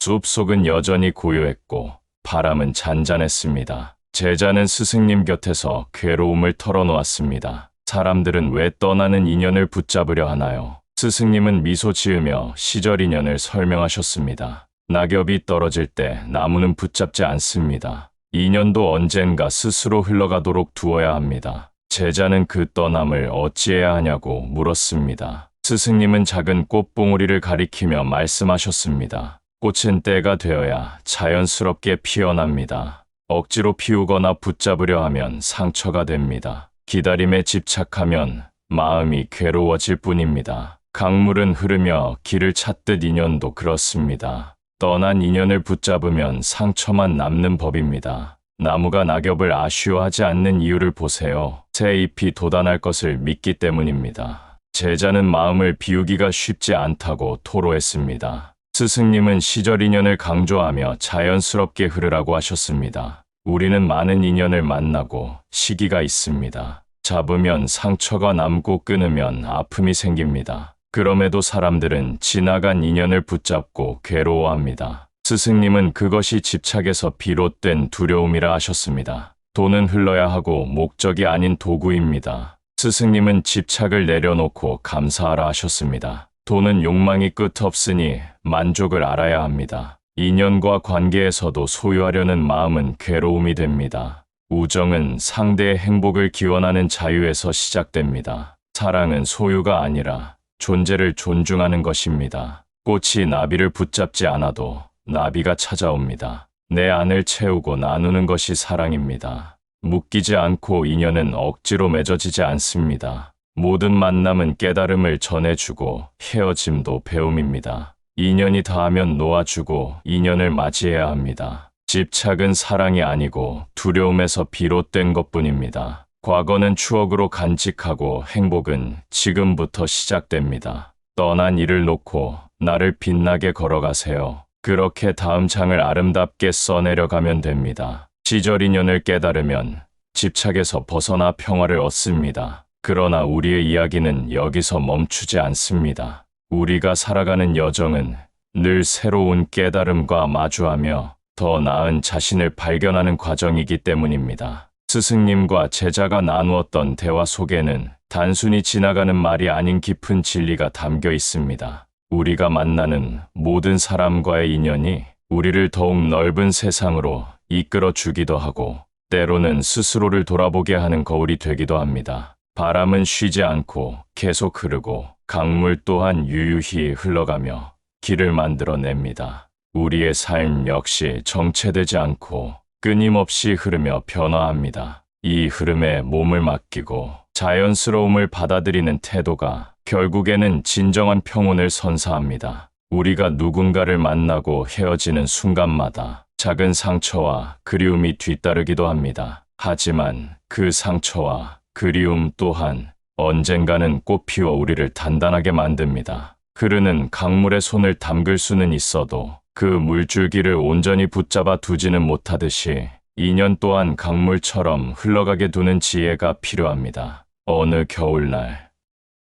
숲속은 여전히 고요했고 바람은 잔잔했습니다. 제자는 스승님 곁에서 괴로움을 털어놓았습니다. 사람들은 왜 떠나는 인연을 붙잡으려 하나요? 스승님은 미소 지으며 시절 인연을 설명하셨습니다. 낙엽이 떨어질 때 나무는 붙잡지 않습니다. 인연도 언젠가 스스로 흘러가도록 두어야 합니다. 제자는 그 떠남을 어찌해야 하냐고 물었습니다. 스승님은 작은 꽃봉오리를 가리키며 말씀하셨습니다. 꽃은 때가 되어야 자연스럽게 피어납니다. 억지로 피우거나 붙잡으려 하면 상처가 됩니다. 기다림에 집착하면 마음이 괴로워질 뿐입니다. 강물은 흐르며 길을 찾듯 인연도 그렇습니다. 떠난 인연을 붙잡으면 상처만 남는 법입니다. 나무가 낙엽을 아쉬워하지 않는 이유를 보세요. 새 잎이 돋아날 것을 믿기 때문입니다. 제자는 마음을 비우기가 쉽지 않다고 토로했습니다. 스승님은 시절 인연을 강조하며 자연스럽게 흐르라고 하셨습니다. 우리는 많은 인연을 만나고 시기가 있습니다. 잡으면 상처가 남고 끊으면 아픔이 생깁니다. 그럼에도 사람들은 지나간 인연을 붙잡고 괴로워합니다. 스승님은 그것이 집착에서 비롯된 두려움이라 하셨습니다. 돈은 흘러야 하고 목적이 아닌 도구입니다. 스승님은 집착을 내려놓고 감사하라 하셨습니다. 돈은 욕망이 끝없으니 만족을 알아야 합니다. 인연과 관계에서도 소유하려는 마음은 괴로움이 됩니다. 우정은 상대의 행복을 기원하는 자유에서 시작됩니다. 사랑은 소유가 아니라 존재를 존중하는 것입니다. 꽃이 나비를 붙잡지 않아도 나비가 찾아옵니다. 내 안을 채우고 나누는 것이 사랑입니다. 묶이지 않고 인연은 억지로 맺어지지 않습니다. 모든 만남은 깨달음을 전해주고 헤어짐도 배움입니다. 인연이 닿으면 놓아주고 인연을 맞이해야 합니다. 집착은 사랑이 아니고 두려움에서 비롯된 것뿐입니다. 과거는 추억으로 간직하고 행복은 지금부터 시작됩니다. 떠난 일을 놓고 나를 빛나게 걸어가세요. 그렇게 다음 장을 아름답게 써내려가면 됩니다. 시절 인연을 깨달으면 집착에서 벗어나 평화를 얻습니다. 그러나 우리의 이야기는 여기서 멈추지 않습니다. 우리가 살아가는 여정은 늘 새로운 깨달음과 마주하며 더 나은 자신을 발견하는 과정이기 때문입니다. 스승님과 제자가 나누었던 대화 속에는 단순히 지나가는 말이 아닌 깊은 진리가 담겨 있습니다. 우리가 만나는 모든 사람과의 인연이 우리를 더욱 넓은 세상으로 이끌어 주기도 하고 때로는 스스로를 돌아보게 하는 거울이 되기도 합니다. 바람은 쉬지 않고 계속 흐르고 강물 또한 유유히 흘러가며 길을 만들어냅니다. 우리의 삶 역시 정체되지 않고 끊임없이 흐르며 변화합니다. 이 흐름에 몸을 맡기고 자연스러움을 받아들이는 태도가 결국에는 진정한 평온을 선사합니다. 우리가 누군가를 만나고 헤어지는 순간마다 작은 상처와 그리움이 뒤따르기도 합니다. 하지만 그 상처와 그리움 또한 언젠가는 꽃피워 우리를 단단하게 만듭니다. 흐르는 강물에 손을 담글 수는 있어도 그 물줄기를 온전히 붙잡아 두지는 못하듯이 인연 또한 강물처럼 흘러가게 두는 지혜가 필요합니다. 어느 겨울날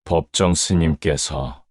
법정 스님께서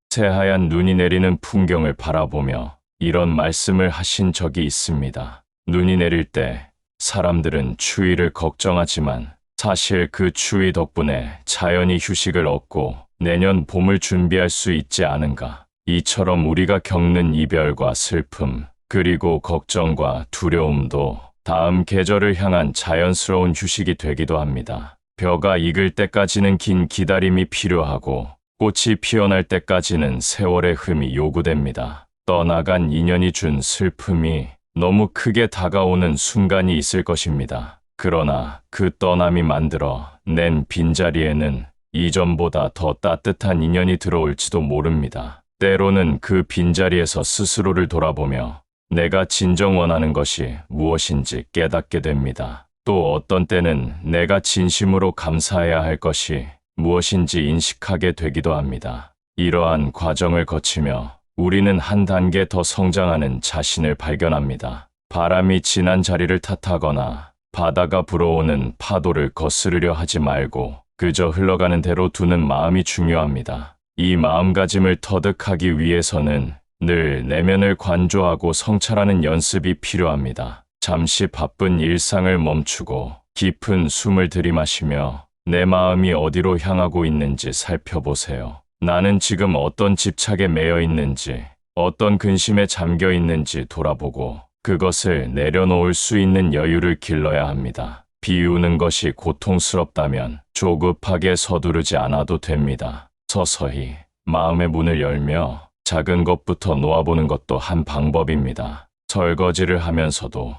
새하얀 눈이 내리는 풍경을 바라보며 이런 말씀을 하신 적이 있습니다. 눈이 내릴 때 사람들은 추위를 걱정하지만 사실 그 추위 덕분에 자연이 휴식을 얻고 내년 봄을 준비할 수 있지 않은가. 이처럼 우리가 겪는 이별과 슬픔, 그리고 걱정과 두려움도 다음 계절을 향한 자연스러운 휴식이 되기도 합니다. 벼가 익을 때까지는 긴 기다림이 필요하고 꽃이 피어날 때까지는 세월의 흠이 요구됩니다. 떠나간 인연이 준 슬픔이 너무 크게 다가오는 순간이 있을 것입니다. 그러나 그 떠남이 만들어 낸 빈자리에는 이전보다 더 따뜻한 인연이 들어올지도 모릅니다. 때로는 그 빈자리에서 스스로를 돌아보며 내가 진정 원하는 것이 무엇인지 깨닫게 됩니다. 또 어떤 때는 내가 진심으로 감사해야 할 것이 무엇인지 인식하게 되기도 합니다. 이러한 과정을 거치며 우리는 한 단계 더 성장하는 자신을 발견합니다. 바람이 지난 자리를 탓하거나 바다가 불어오는 파도를 거스르려 하지 말고 그저 흘러가는 대로 두는 마음이 중요합니다. 이 마음가짐을 터득하기 위해서는 늘 내면을 관조하고 성찰하는 연습이 필요합니다. 잠시 바쁜 일상을 멈추고 깊은 숨을 들이마시며 내 마음이 어디로 향하고 있는지 살펴보세요. 나는 지금 어떤 집착에 매여 있는지, 어떤 근심에 잠겨 있는지 돌아보고 그것을 내려놓을 수 있는 여유를 길러야 합니다. 비우는 것이 고통스럽다면 조급하게 서두르지 않아도 됩니다. 서서히 마음의 문을 열며 작은 것부터 놓아보는 것도 한 방법입니다. 설거지를 하면서도,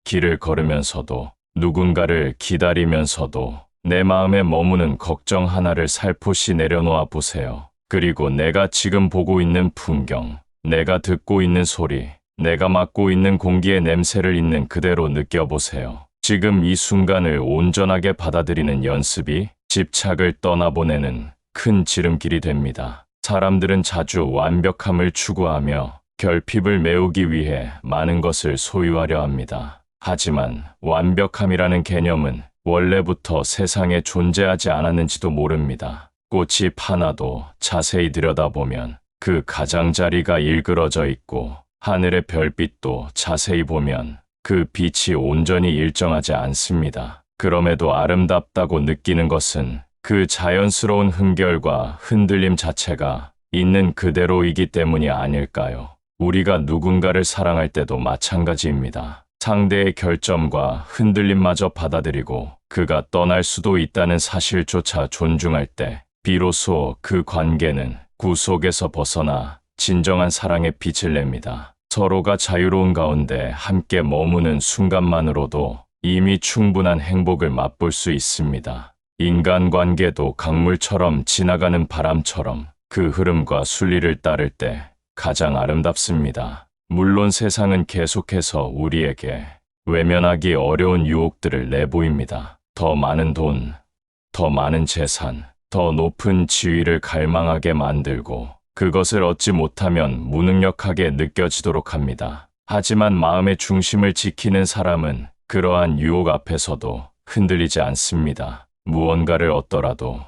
길을 걸으면서도, 누군가를 기다리면서도 내 마음에 머무는 걱정 하나를 살포시 내려놓아 보세요. 그리고 내가 지금 보고 있는 풍경, 내가 듣고 있는 소리, 내가 맡고 있는 공기의 냄새를 있는 그대로 느껴보세요. 지금 이 순간을 온전하게 받아들이는 연습이 집착을 떠나보내는 큰 지름길이 됩니다. 사람들은 자주 완벽함을 추구하며 결핍을 메우기 위해 많은 것을 소유하려 합니다. 하지만 완벽함이라는 개념은 원래부터 세상에 존재하지 않았는지도 모릅니다. 꽃이 하나도 자세히 들여다보면 그 가장자리가 일그러져 있고 하늘의 별빛도 자세히 보면 그 빛이 온전히 일정하지 않습니다. 그럼에도 아름답다고 느끼는 것은 그 자연스러운 흥결과 흔들림 자체가 있는 그대로이기 때문이 아닐까요? 우리가 누군가를 사랑할 때도 마찬가지입니다. 상대의 결점과 흔들림마저 받아들이고 그가 떠날 수도 있다는 사실조차 존중할 때 비로소 그 관계는 구속에서 벗어나 진정한 사랑의 빛을 냅니다. 서로가 자유로운 가운데 함께 머무는 순간만으로도 이미 충분한 행복을 맛볼 수 있습니다. 인간관계도 강물처럼 지나가는 바람처럼 그 흐름과 순리를 따를 때 가장 아름답습니다. 물론 세상은 계속해서 우리에게 외면하기 어려운 유혹들을 내보입니다. 더 많은 돈, 더 많은 재산, 더 높은 지위를 갈망하게 만들고 그것을 얻지 못하면 무능력하게 느껴지도록 합니다. 하지만 마음의 중심을 지키는 사람은 그러한 유혹 앞에서도 흔들리지 않습니다. 무언가를 얻더라도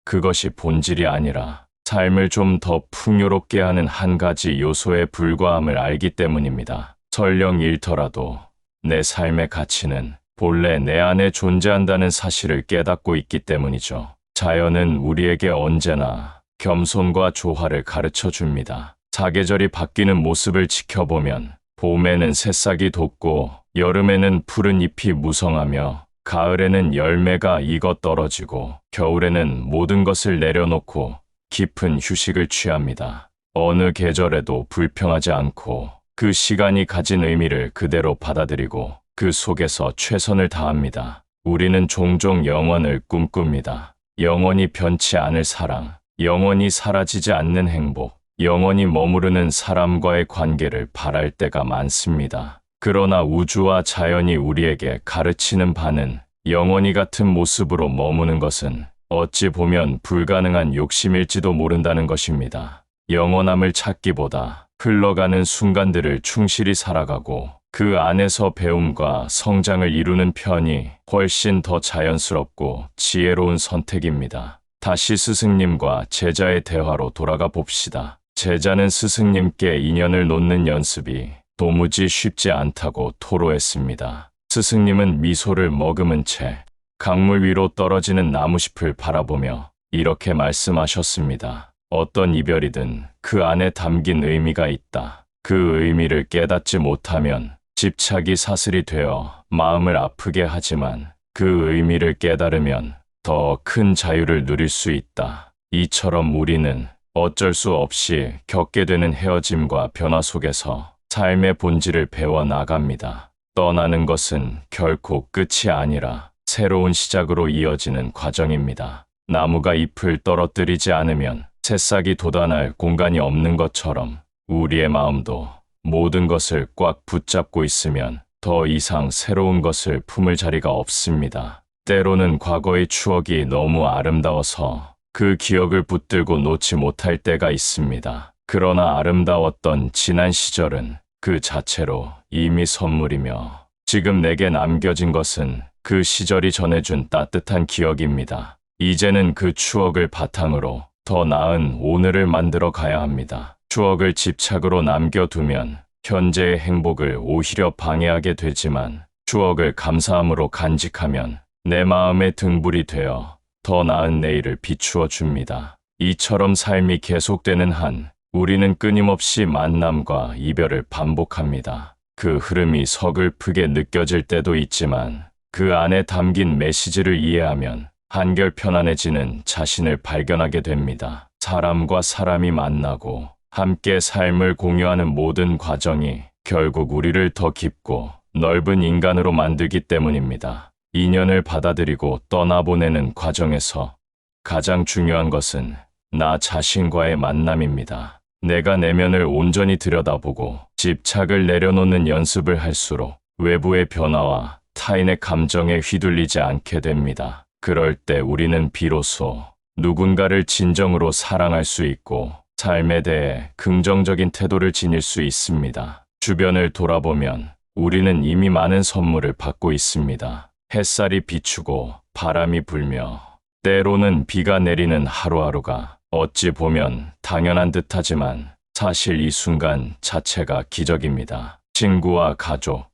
그것이 본질이 아니라 삶을 좀 더 풍요롭게 하는 한 가지 요소에 불과함을 알기 때문입니다. 설령 잃더라도 내 삶의 가치는 본래 내 안에 존재한다는 사실을 깨닫고 있기 때문이죠. 자연은 우리에게 언제나 겸손과 조화를 가르쳐 줍니다. 사계절이 바뀌는 모습을 지켜보면 봄에는 새싹이 돋고 여름에는 푸른 잎이 무성하며 가을에는 열매가 익어 떨어지고 겨울에는 모든 것을 내려놓고 깊은 휴식을 취합니다. 어느 계절에도 불평하지 않고 그 시간이 가진 의미를 그대로 받아들이고 그 속에서 최선을 다합니다. 우리는 종종 영원을 꿈꿉니다. 영원히 변치 않을 사랑, 영원히 사라지지 않는 행복, 영원히 머무르는 사람과의 관계를 바랄 때가 많습니다. 그러나 우주와 자연이 우리에게 가르치는 바는 영원히 같은 모습으로 머무는 것은 어찌 보면 불가능한 욕심일지도 모른다는 것입니다. 영원함을 찾기보다 흘러가는 순간들을 충실히 살아가고 그 안에서 배움과 성장을 이루는 편이 훨씬 더 자연스럽고 지혜로운 선택입니다. 다시 스승님과 제자의 대화로 돌아가 봅시다. 제자는 스승님께 인연을 놓는 연습이 도무지 쉽지 않다고 토로했습니다. 스승님은 미소를 머금은 채 강물 위로 떨어지는 나무잎을 바라보며 이렇게 말씀하셨습니다. 어떤 이별이든 그 안에 담긴 의미가 있다. 그 의미를 깨닫지 못하면 집착이 사슬이 되어 마음을 아프게 하지만 그 의미를 깨달으면 더 큰 자유를 누릴 수 있다. 이처럼 우리는 어쩔 수 없이 겪게 되는 헤어짐과 변화 속에서 삶의 본질을 배워 나갑니다. 떠나는 것은 결코 끝이 아니라 새로운 시작으로 이어지는 과정입니다. 나무가 잎을 떨어뜨리지 않으면 새싹이 돋아날 공간이 없는 것처럼 우리의 마음도 모든 것을 꽉 붙잡고 있으면 더 이상 새로운 것을 품을 자리가 없습니다. 때로는 과거의 추억이 너무 아름다워서 그 기억을 붙들고 놓지 못할 때가 있습니다. 그러나 아름다웠던 지난 시절은 그 자체로 이미 선물이며 지금 내게 남겨진 것은 그 시절이 전해준 따뜻한 기억입니다. 이제는 그 추억을 바탕으로 더 나은 오늘을 만들어 가야 합니다. 추억을 집착으로 남겨두면 현재의 행복을 오히려 방해하게 되지만 추억을 감사함으로 간직하면 내 마음의 등불이 되어 더 나은 내일을 비추어 줍니다. 이처럼 삶이 계속되는 한 우리는 끊임없이 만남과 이별을 반복합니다. 그 흐름이 서글프게 느껴질 때도 있지만 그 안에 담긴 메시지를 이해하면 한결 편안해지는 자신을 발견하게 됩니다. 사람과 사람이 만나고 함께 삶을 공유하는 모든 과정이 결국 우리를 더 깊고 넓은 인간으로 만들기 때문입니다. 인연을 받아들이고 떠나보내는 과정에서 가장 중요한 것은 나 자신과의 만남입니다. 내가 내면을 온전히 들여다보고 집착을 내려놓는 연습을 할수록 외부의 변화와 타인의 감정에 휘둘리지 않게 됩니다. 그럴 때 우리는 비로소 누군가를 진정으로 사랑할 수 있고 삶에 대해 긍정적인 태도를 지닐 수 있습니다. 주변을 돌아보면 우리는 이미 많은 선물을 받고 있습니다. 햇살이 비추고 바람이 불며 때로는 비가 내리는 하루하루가 어찌 보면 당연한 듯하지만 사실 이 순간 자체가 기적입니다. 친구와 가족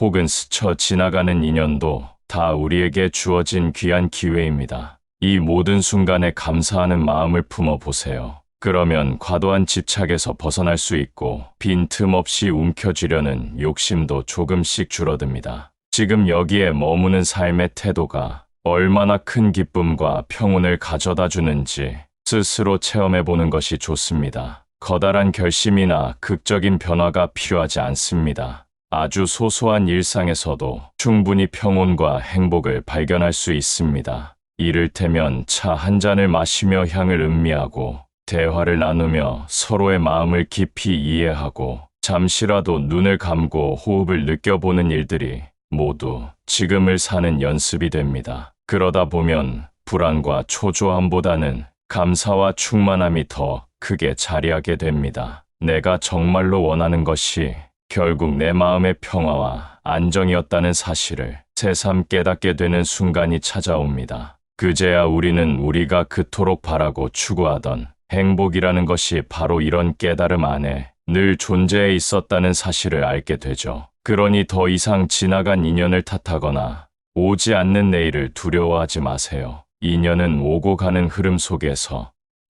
혹은 스쳐 지나가는 인연도 다 우리에게 주어진 귀한 기회입니다. 이 모든 순간에 감사하는 마음을 품어보세요. 그러면 과도한 집착에서 벗어날 수 있고 빈틈없이 움켜쥐려는 욕심도 조금씩 줄어듭니다. 지금 여기에 머무는 삶의 태도가 얼마나 큰 기쁨과 평온을 가져다 주는지 스스로 체험해보는 것이 좋습니다. 커다란 결심이나 극적인 변화가 필요하지 않습니다. 아주 소소한 일상에서도 충분히 평온과 행복을 발견할 수 있습니다. 이를테면 차 한 잔을 마시며 향을 음미하고 대화를 나누며 서로의 마음을 깊이 이해하고 잠시라도 눈을 감고 호흡을 느껴보는 일들이 모두 지금을 사는 연습이 됩니다. 그러다 보면 불안과 초조함보다는 감사와 충만함이 더 크게 자리하게 됩니다. 내가 정말로 원하는 것이 결국 내 마음의 평화와 안정이었다는 사실을 새삼 깨닫게 되는 순간이 찾아옵니다. 그제야 우리는 우리가 그토록 바라고 추구하던 행복이라는 것이 바로 이런 깨달음 안에 늘 존재해 있었다는 사실을 알게 되죠. 그러니 더 이상 지나간 인연을 탓하거나 오지 않는 내일을 두려워하지 마세요. 인연은 오고 가는 흐름 속에서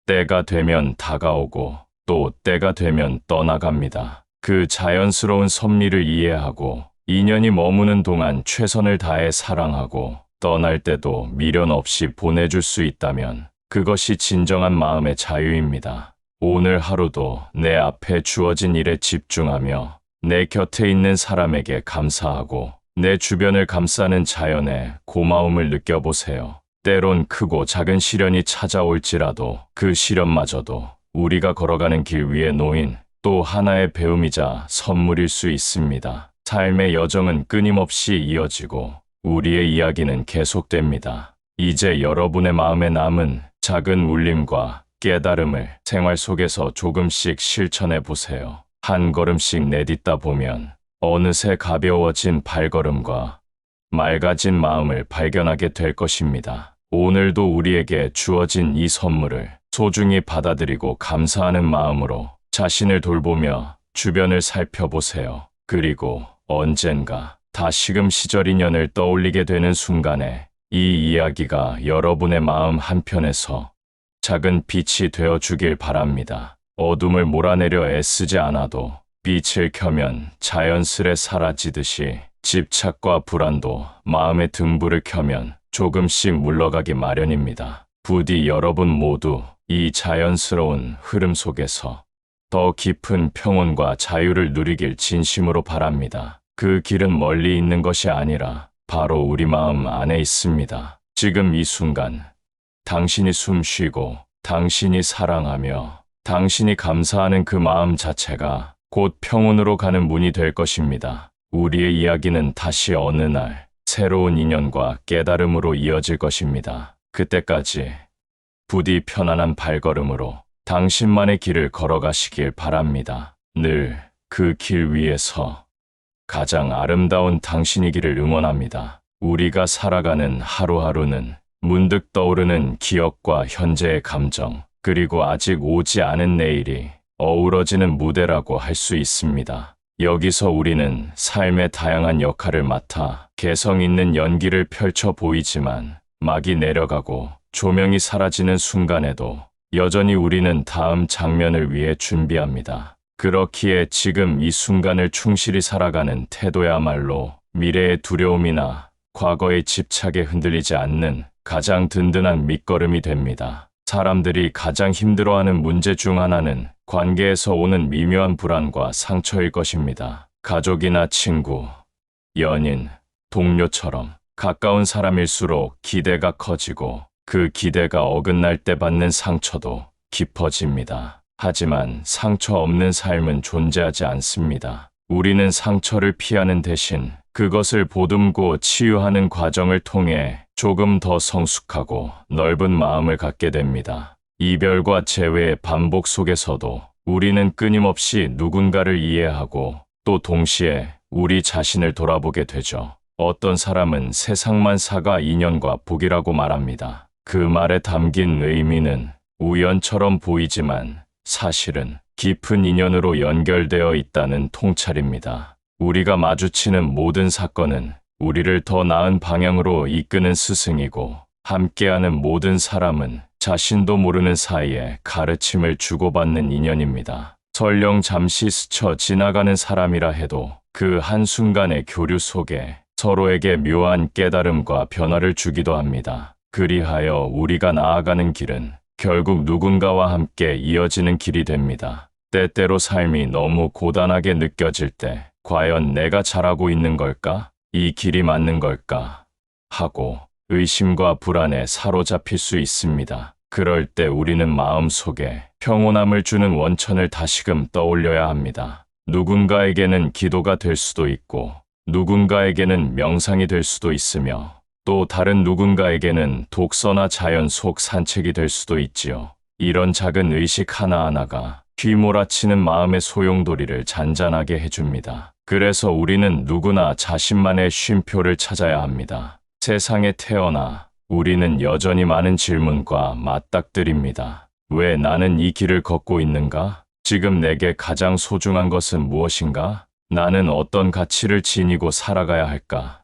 때가 되면 다가오고 또 때가 되면 떠나갑니다. 그 자연스러운 섭리를 이해하고 인연이 머무는 동안 최선을 다해 사랑하고 떠날 때도 미련 없이 보내줄 수 있다면 그것이 진정한 마음의 자유입니다. 오늘 하루도 내 앞에 주어진 일에 집중하며 내 곁에 있는 사람에게 감사하고 내 주변을 감싸는 자연에 고마움을 느껴보세요. 때론 크고 작은 시련이 찾아올지라도 그 시련마저도 우리가 걸어가는 길 위에 놓인 또 하나의 배움이자 선물일 수 있습니다. 삶의 여정은 끊임없이 이어지고 우리의 이야기는 계속됩니다. 이제 여러분의 마음에 남은 작은 울림과 깨달음을 생활 속에서 조금씩 실천해 보세요. 한 걸음씩 내딛다 보면 어느새 가벼워진 발걸음과 맑아진 마음을 발견하게 될 것입니다. 오늘도 우리에게 주어진 이 선물을 소중히 받아들이고 감사하는 마음으로 자신을 돌보며 주변을 살펴보세요. 그리고 언젠가 다시금 시절 인연을 떠올리게 되는 순간에 이 이야기가 여러분의 마음 한편에서 작은 빛이 되어 주길 바랍니다. 어둠을 몰아내려 애쓰지 않아도 빛을 켜면 자연스레 사라지듯이 집착과 불안도 마음의 등불을 켜면 조금씩 물러가기 마련입니다. 부디 여러분 모두 이 자연스러운 흐름 속에서 더 깊은 평온과 자유를 누리길 진심으로 바랍니다. 그 길은 멀리 있는 것이 아니라 바로 우리 마음 안에 있습니다. 지금 이 순간 당신이 숨 쉬고 당신이 사랑하며 당신이 감사하는 그 마음 자체가 곧 평온으로 가는 문이 될 것입니다. 우리의 이야기는 다시 어느 날 새로운 인연과 깨달음으로 이어질 것입니다. 그때까지 부디 편안한 발걸음으로 당신만의 길을 걸어가시길 바랍니다. 늘 그 길 위에서 가장 아름다운 당신이기를 응원합니다. 우리가 살아가는 하루하루는 문득 떠오르는 기억과 현재의 감정, 그리고 아직 오지 않은 내일이 어우러지는 무대라고 할 수 있습니다. 여기서 우리는 삶의 다양한 역할을 맡아 개성 있는 연기를 펼쳐 보이지만 막이 내려가고 조명이 사라지는 순간에도 여전히 우리는 다음 장면을 위해 준비합니다. 그렇기에 지금 이 순간을 충실히 살아가는 태도야말로 미래의 두려움이나 과거의 집착에 흔들리지 않는 가장 든든한 밑거름이 됩니다. 사람들이 가장 힘들어하는 문제 중 하나는 관계에서 오는 미묘한 불안과 상처일 것입니다. 가족이나 친구, 연인, 동료처럼 가까운 사람일수록 기대가 커지고 그 기대가 어긋날 때 받는 상처도 깊어집니다. 하지만 상처 없는 삶은 존재하지 않습니다. 우리는 상처를 피하는 대신 그것을 보듬고 치유하는 과정을 통해 조금 더 성숙하고 넓은 마음을 갖게 됩니다. 이별과 재회의 반복 속에서도 우리는 끊임없이 누군가를 이해하고 또 동시에 우리 자신을 돌아보게 되죠. 어떤 사람은 세상만 사가 인연과 복이라고 말합니다. 그 말에 담긴 의미는 우연처럼 보이지만 사실은 깊은 인연으로 연결되어 있다는 통찰입니다. 우리가 마주치는 모든 사건은 우리를 더 나은 방향으로 이끄는 스승이고 함께하는 모든 사람은 자신도 모르는 사이에 가르침을 주고받는 인연입니다. 설령 잠시 스쳐 지나가는 사람이라 해도 그 한순간의 교류 속에 서로에게 묘한 깨달음과 변화를 주기도 합니다. 그리하여 우리가 나아가는 길은 결국 누군가와 함께 이어지는 길이 됩니다. 때때로 삶이 너무 고단하게 느껴질 때 과연 내가 잘하고 있는 걸까? 이 길이 맞는 걸까? 하고 의심과 불안에 사로잡힐 수 있습니다. 그럴 때 우리는 마음속에 평온함을 주는 원천을 다시금 떠올려야 합니다. 누군가에게는 기도가 될 수도 있고 누군가에게는 명상이 될 수도 있으며 또 다른 누군가에게는 독서나 자연 속 산책이 될 수도 있지요. 이런 작은 의식 하나하나가 휘몰아치는 마음의 소용돌이를 잔잔하게 해줍니다. 그래서 우리는 누구나 자신만의 쉼표를 찾아야 합니다. 세상에 태어나 우리는 여전히 많은 질문과 맞닥뜨립니다. 왜 나는 이 길을 걷고 있는가? 지금 내게 가장 소중한 것은 무엇인가? 나는 어떤 가치를 지니고 살아가야 할까?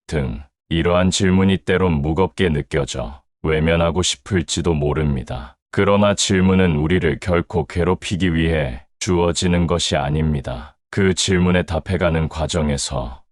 등 이러한 질문이 때론 무겁게 느껴져 외면하고 싶을지도 모릅니다. 그러나 질문은 우리를 결코 괴롭히기 위해 주어지는 것이 아닙니다. 그 질문에 답해가는 과정에서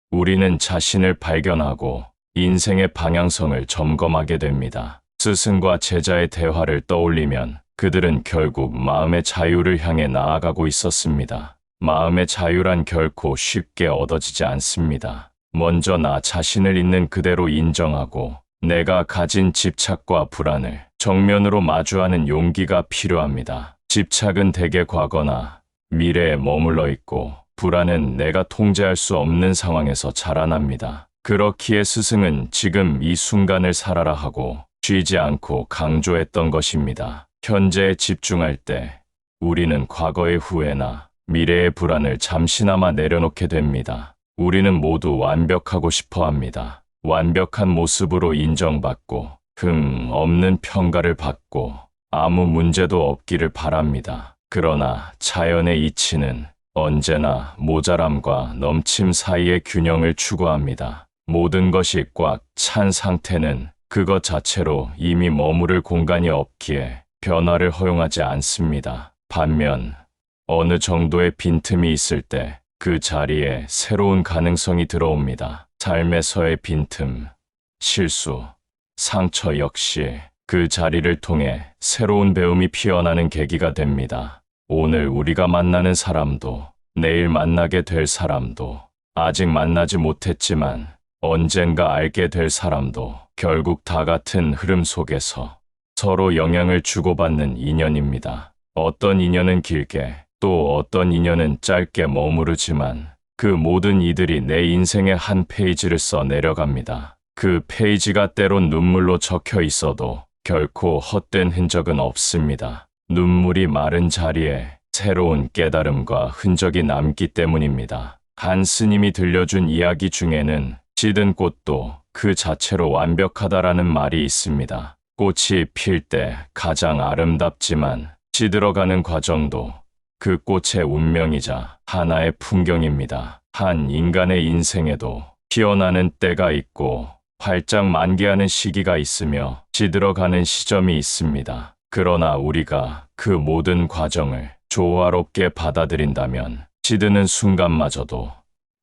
우리는 자신을 발견하고 인생의 방향성을 점검하게 됩니다. 스승과 제자의 대화를 떠올리면 그들은 결국 마음의 자유를 향해 나아가고 있었습니다. 마음의 자유란 결코 쉽게 얻어지지 않습니다. 먼저 나 자신을 있는 그대로 인정하고 내가 가진 집착과 불안을 정면으로 마주하는 용기가 필요합니다. 집착은 대개 과거나 미래에 머물러 있고 불안은 내가 통제할 수 없는 상황에서 자라납니다. 그렇기에 스승은 지금 이 순간을 살아라 하고 쉬지 않고 강조했던 것입니다. 현재에 집중할 때 우리는 과거의 후회나 미래의 불안을 잠시나마 내려놓게 됩니다. 우리는 모두 완벽하고 싶어 합니다. 완벽한 모습으로 인정받고 없는 평가를 받고 아무 문제도 없기를 바랍니다. 그러나 자연의 이치는 언제나 모자람과 넘침 사이의 균형을 추구합니다. 모든 것이 꽉 찬 상태는 그것 자체로 이미 머무를 공간이 없기에 변화를 허용하지 않습니다. 반면 어느 정도의 빈틈이 있을 때 그 자리에 새로운 가능성이 들어옵니다. 삶에서의 빈틈, 실수, 상처 역시 그 자리를 통해 새로운 배움이 피어나는 계기가 됩니다. 오늘 우리가 만나는 사람도 내일 만나게 될 사람도 아직 만나지 못했지만 언젠가 알게 될 사람도 결국 다 같은 흐름 속에서 서로 영향을 주고받는 인연입니다. 어떤 인연은 길게 또 어떤 인연은 짧게 머무르지만 그 모든 이들이 내 인생의 한 페이지를 써 내려갑니다. 그 페이지가 때론 눈물로 적혀 있어도 결코 헛된 흔적은 없습니다. 눈물이 마른 자리에 새로운 깨달음과 흔적이 남기 때문입니다. 한 스님이 들려준 이야기 중에는 시든 꽃도 그 자체로 완벽하다라는 말이 있습니다. 꽃이 필 때 가장 아름답지만 시들어가는 과정도 그 꽃의 운명이자 하나의 풍경입니다. 한 인간의 인생에도 피어나는 때가 있고 활짝 만개하는 시기가 있으며 시들어가는 시점이 있습니다. 그러나 우리가 그 모든 과정을 조화롭게 받아들인다면 시드는 순간마저도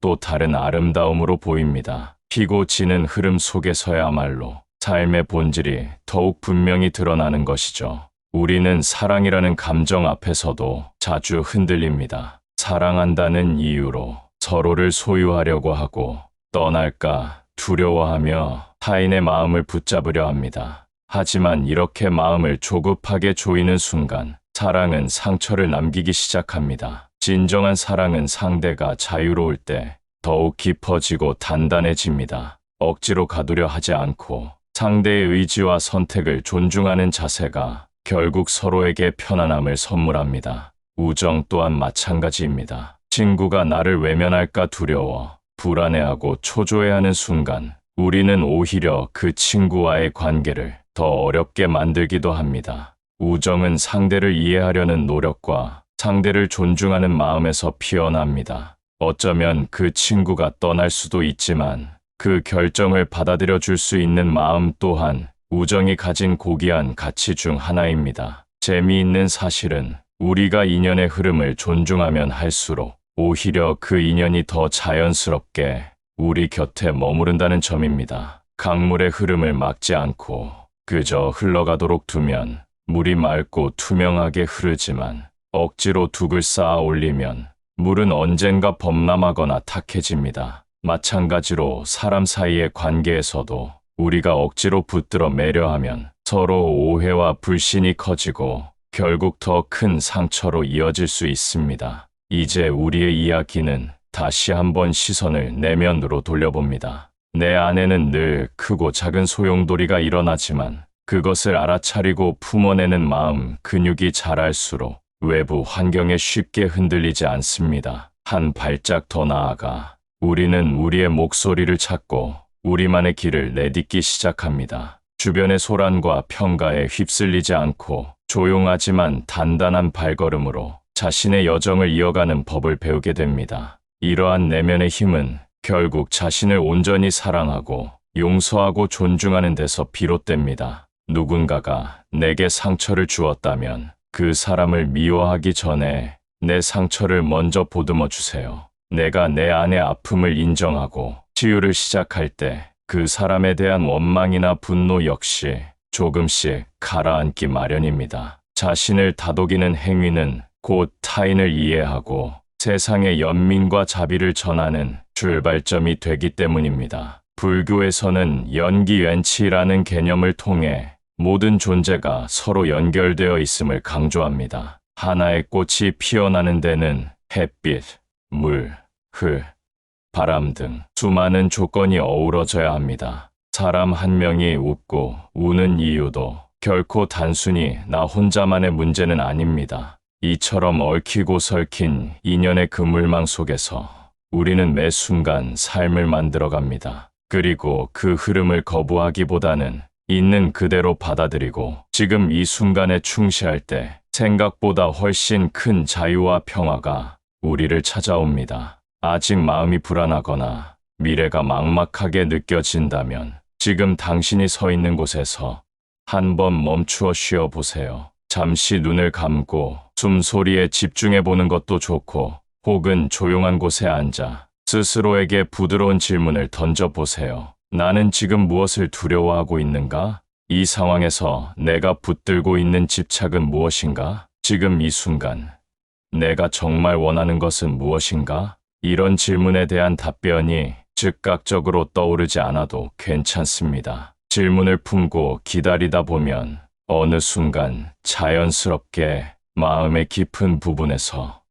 또 다른 아름다움으로 보입니다. 피고 지는 흐름 속에서야말로 삶의 본질이 더욱 분명히 드러나는 것이죠. 우리는 사랑이라는 감정 앞에서도 자주 흔들립니다. 사랑한다는 이유로 서로를 소유하려고 하고 떠날까 두려워하며 타인의 마음을 붙잡으려 합니다. 하지만 이렇게 마음을 조급하게 조이는 순간 사랑은 상처를 남기기 시작합니다. 진정한 사랑은 상대가 자유로울 때 더욱 깊어지고 단단해집니다. 억지로 가두려 하지 않고 상대의 의지와 선택을 존중하는 자세가 결국 서로에게 편안함을 선물합니다. 우정 또한 마찬가지입니다. 친구가 나를 외면할까 두려워 불안해하고 초조해하는 순간 우리는 오히려 그 친구와의 관계를 더 어렵게 만들기도 합니다. 우정은 상대를 이해하려는 노력과 상대를 존중하는 마음에서 피어납니다. 어쩌면 그 친구가 떠날 수도 있지만 그 결정을 받아들여 줄 수 있는 마음 또한 우정이 가진 고귀한 가치 중 하나입니다. 재미있는 사실은 우리가 인연의 흐름을 존중하면 할수록 오히려 그 인연이 더 자연스럽게 우리 곁에 머무른다는 점입니다. 강물의 흐름을 막지 않고 그저 흘러가도록 두면 물이 맑고 투명하게 흐르지만 억지로 둑을 쌓아 올리면 물은 언젠가 범람하거나 탁해집니다. 마찬가지로 사람 사이의 관계에서도 우리가 억지로 붙들어 매려하면 서로 오해와 불신이 커지고 결국 더 큰 상처로 이어질 수 있습니다. 이제 우리의 이야기는 다시 한번 시선을 내면으로 돌려봅니다. 내 안에는 늘 크고 작은 소용돌이가 일어나지만 그것을 알아차리고 품어내는 마음 근육이 자랄수록 외부 환경에 쉽게 흔들리지 않습니다. 한 발짝 더 나아가 우리는 우리의 목소리를 찾고 우리만의 길을 내딛기 시작합니다. 주변의 소란과 평가에 휩쓸리지 않고 조용하지만 단단한 발걸음으로 자신의 여정을 이어가는 법을 배우게 됩니다. 이러한 내면의 힘은 결국 자신을 온전히 사랑하고 용서하고 존중하는 데서 비롯됩니다. 누군가가 내게 상처를 주었다면 그 사람을 미워하기 전에 내 상처를 먼저 보듬어 주세요. 내가 내 안의 아픔을 인정하고 치유를 시작할 때 그 사람에 대한 원망이나 분노 역시 조금씩 가라앉기 마련입니다. 자신을 다독이는 행위는 곧 타인을 이해하고 세상의 연민과 자비를 전하는 출발점이 되기 때문입니다. 불교에서는 연기연치라는 개념을 통해 모든 존재가 서로 연결되어 있음을 강조합니다. 하나의 꽃이 피어나는 데는 햇빛, 물, 흘, 바람 등 수많은 조건이 어우러져야 합니다. 사람 한 명이 웃고 우는 이유도 결코 단순히 나 혼자만의 문제는 아닙니다. 이처럼 얽히고 설킨 인연의 그물망 속에서 우리는 매 순간 삶을 만들어갑니다. 그리고 그 흐름을 거부하기보다는 있는 그대로 받아들이고 지금 이 순간에 충실할 때 생각보다 훨씬 큰 자유와 평화가 우리를 찾아옵니다. 아직 마음이 불안하거나 미래가 막막하게 느껴진다면 지금 당신이 서 있는 곳에서 한번 멈추어 쉬어 보세요. 잠시 눈을 감고 숨소리에 집중해 보는 것도 좋고 혹은 조용한 곳에 앉아 스스로에게 부드러운 질문을 던져보세요. 나는 지금 무엇을 두려워하고 있는가? 이 상황에서 내가 붙들고 있는 집착은 무엇인가? 지금 이 순간 내가 정말 원하는 것은 무엇인가? 이런 질문에 대한 답변이 즉각적으로 떠오르지 않아도 괜찮습니다. 질문을 품고 기다리다 보면 어느 순간 자연스럽게 마음의 깊은 부분에서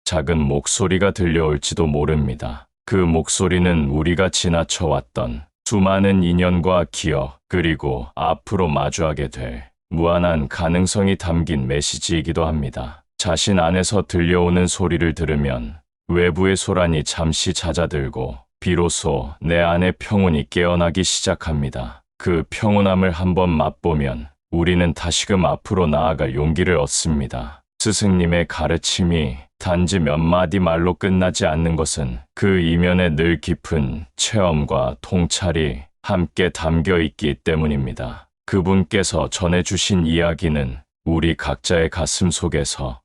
작은 목소리가 들려올지도 모릅니다. 그 목소리는 우리가 지나쳐왔던 수많은 인연과 기억 그리고 앞으로 마주하게 될 무한한 가능성이 담긴 메시지이기도 합니다. 자신 안에서 들려오는 소리를 들으면 외부의 소란이 잠시 잦아들고 비로소 내 안의 평온이 깨어나기 시작합니다. 그 평온함을 한번 맛보면 우리는 다시금 앞으로 나아갈 용기를 얻습니다. 스승님의 가르침이 단지 몇 마디 말로 끝나지 않는 것은 그 이면에 늘 깊은 체험과 통찰이 함께 담겨 있기 때문입니다. 그분께서 전해주신 이야기는 우리 각자의 가슴 속에서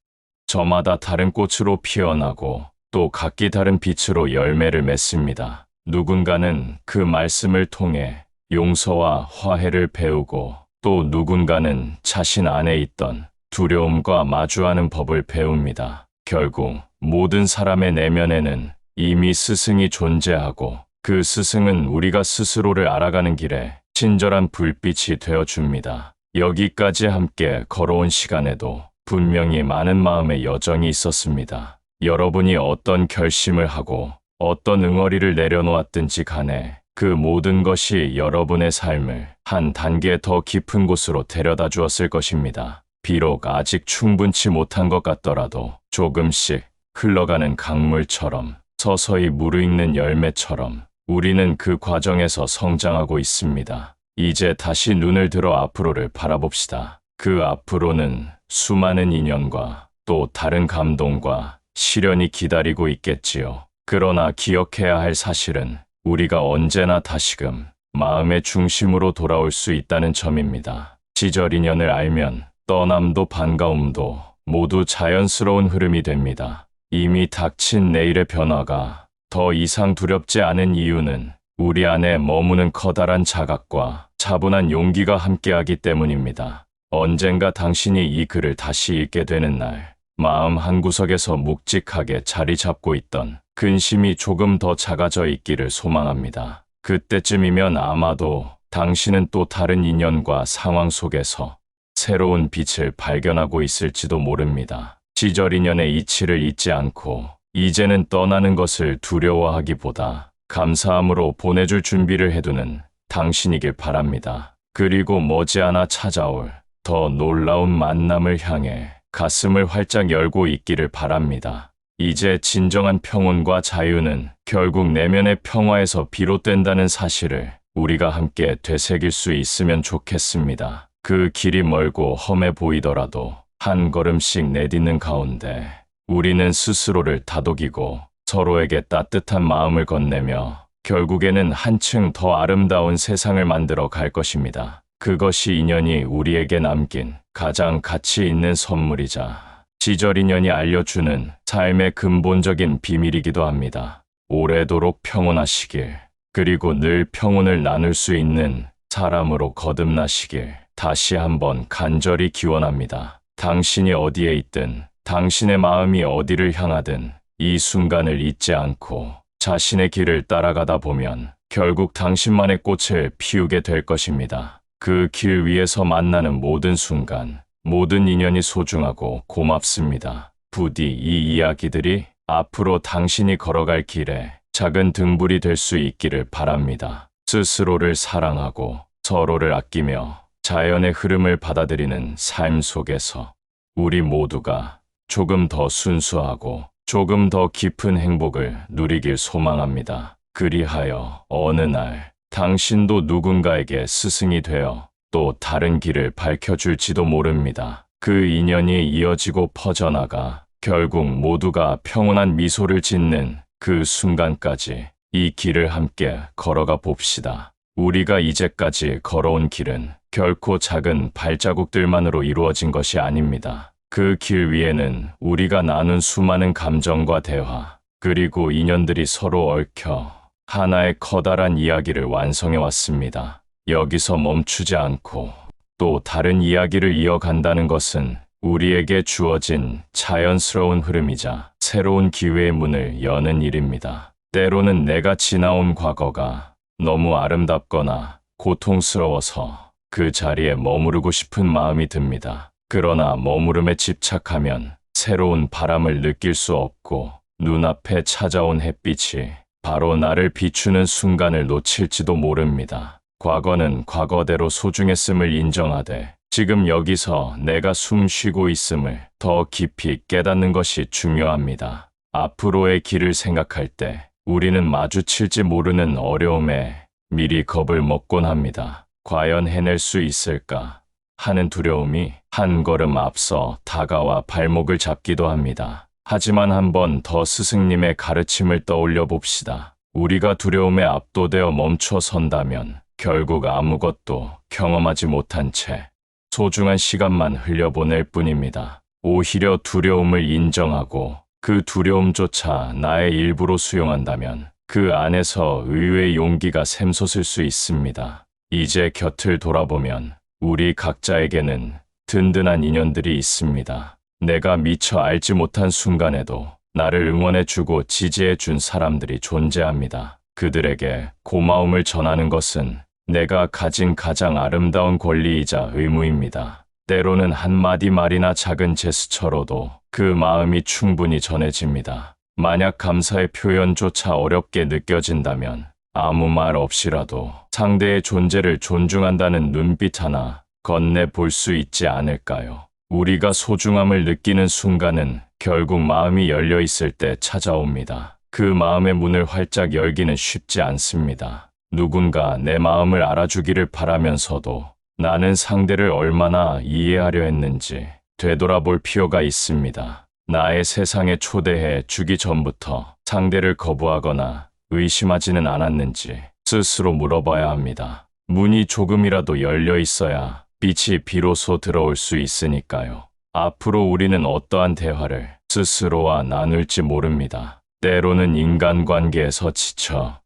저마다 다른 꽃으로 피어나고 또 각기 다른 빛으로 열매를 맺습니다. 누군가는 그 말씀을 통해 용서와 화해를 배우고 또 누군가는 자신 안에 있던 두려움과 마주하는 법을 배웁니다. 결국 모든 사람의 내면에는 이미 스승이 존재하고 그 스승은 우리가 스스로를 알아가는 길에 친절한 불빛이 되어줍니다. 여기까지 함께 걸어온 시간에도 분명히 많은 마음의 여정이 있었습니다. 여러분이 어떤 결심을 하고 어떤 응어리를 내려놓았든지 간에 그 모든 것이 여러분의 삶을 한 단계 더 깊은 곳으로 데려다 주었을 것입니다. 비록 아직 충분치 못한 것 같더라도 조금씩 흘러가는 강물처럼 서서히 무르익는 열매처럼 우리는 그 과정에서 성장하고 있습니다. 이제 다시 눈을 들어 앞으로를 바라봅시다. 그 앞으로는 수많은 인연과 또 다른 감동과 시련이 기다리고 있겠지요. 그러나 기억해야 할 사실은 우리가 언제나 다시금 마음의 중심으로 돌아올 수 있다는 점입니다. 시절 인연을 알면 떠남도 반가움도 모두 자연스러운 흐름이 됩니다. 이미 닥친 내일의 변화가 더 이상 두렵지 않은 이유는 우리 안에 머무는 커다란 자각과 차분한 용기가 함께하기 때문입니다. 언젠가 당신이 이 글을 다시 읽게 되는 날, 마음 한구석에서 묵직하게 자리 잡고 있던 근심이 조금 더 작아져 있기를 소망합니다. 그때쯤이면 아마도 당신은 또 다른 인연과 상황 속에서 새로운 빛을 발견하고 있을지도 모릅니다. 시절 인연의 이치를 잊지 않고 이제는 떠나는 것을 두려워하기보다 감사함으로 보내줄 준비를 해두는 당신이길 바랍니다. 그리고 머지않아 찾아올 더 놀라운 만남을 향해 가슴을 활짝 열고 있기를 바랍니다. 이제 진정한 평온과 자유는 결국 내면의 평화에서 비롯된다는 사실을 우리가 함께 되새길 수 있으면 좋겠습니다. 그 길이 멀고 험해 보이더라도 한 걸음씩 내딛는 가운데 우리는 스스로를 다독이고 서로에게 따뜻한 마음을 건네며 결국에는 한층 더 아름다운 세상을 만들어 갈 것입니다. 그것이 인연이 우리에게 남긴 가장 가치 있는 선물이자 시절 인연이 알려주는 삶의 근본적인 비밀이기도 합니다. 오래도록 평온하시길, 그리고 늘 평온을 나눌 수 있는 사람으로 거듭나시길 다시 한번 간절히 기원합니다. 당신이 어디에 있든, 당신의 마음이 어디를 향하든 이 순간을 잊지 않고 자신의 길을 따라가다 보면 결국 당신만의 꽃을 피우게 될 것입니다. 그 길 위에서 만나는 모든 순간, 모든 인연이 소중하고 고맙습니다. 부디 이 이야기들이 앞으로 당신이 걸어갈 길에 작은 등불이 될 수 있기를 바랍니다. 스스로를 사랑하고 서로를 아끼며 자연의 흐름을 받아들이는 삶 속에서 우리 모두가 조금 더 순수하고 조금 더 깊은 행복을 누리길 소망합니다. 그리하여 어느 날 당신도 누군가에게 스승이 되어 또 다른 길을 밝혀줄지도 모릅니다. 그 인연이 이어지고 퍼져나가 결국 모두가 평온한 미소를 짓는 그 순간까지 이 길을 함께 걸어가 봅시다. 우리가 이제까지 걸어온 길은 결코 작은 발자국들만으로 이루어진 것이 아닙니다. 그 길 위에는 우리가 나눈 수많은 감정과 대화, 그리고 인연들이 서로 얽혀 하나의 커다란 이야기를 완성해 왔습니다. 여기서 멈추지 않고 또 다른 이야기를 이어간다는 것은 우리에게 주어진 자연스러운 흐름이자 새로운 기회의 문을 여는 일입니다. 때로는 내가 지나온 과거가 너무 아름답거나 고통스러워서 그 자리에 머무르고 싶은 마음이 듭니다. 그러나 머무름에 집착하면 새로운 바람을 느낄 수 없고 눈앞에 찾아온 햇빛이 바로 나를 비추는 순간을 놓칠지도 모릅니다. 과거는 과거대로 소중했음을 인정하되 지금 여기서 내가 숨 쉬고 있음을 더 깊이 깨닫는 것이 중요합니다. 앞으로의 길을 생각할 때 우리는 마주칠지 모르는 어려움에 미리 겁을 먹곤 합니다. 과연 해낼 수 있을까? 하는 두려움이 한 걸음 앞서 다가와 발목을 잡기도 합니다. 하지만 한 번 더 스승님의 가르침을 떠올려 봅시다. 우리가 두려움에 압도되어 멈춰 선다면 결국 아무것도 경험하지 못한 채 소중한 시간만 흘려보낼 뿐입니다. 오히려 두려움을 인정하고 그 두려움조차 나의 일부로 수용한다면 그 안에서 의외의 용기가 샘솟을 수 있습니다. 이제 곁을 돌아보면 우리 각자에게는 든든한 인연들이 있습니다. 내가 미처 알지 못한 순간에도 나를 응원해주고 지지해준 사람들이 존재합니다. 그들에게 고마움을 전하는 것은 내가 가진 가장 아름다운 권리이자 의무입니다. 때로는 한마디 말이나 작은 제스처로도 그 마음이 충분히 전해집니다. 만약 감사의 표현조차 어렵게 느껴진다면 아무 말 없이라도 상대의 존재를 존중한다는 눈빛 하나 건네볼 수 있지 않을까요? 우리가 소중함을 느끼는 순간은 결국 마음이 열려 있을 때 찾아옵니다. 그 마음의 문을 활짝 열기는 쉽지 않습니다. 누군가 내 마음을 알아주기를 바라면서도 나는 상대를 얼마나 이해하려 했는지 되돌아볼 필요가 있습니다. 나의 세상에 초대해 주기 전부터 상대를 거부하거나 의심하지는 않았는지 스스로 물어봐야 합니다. 문이 조금이라도 열려 있어야 빛이 비로소 들어올 수 있으니까요. 앞으로 우리는 어떠한 대화를 스스로와 나눌지 모릅니다. 때로는 인간관계에서 지쳐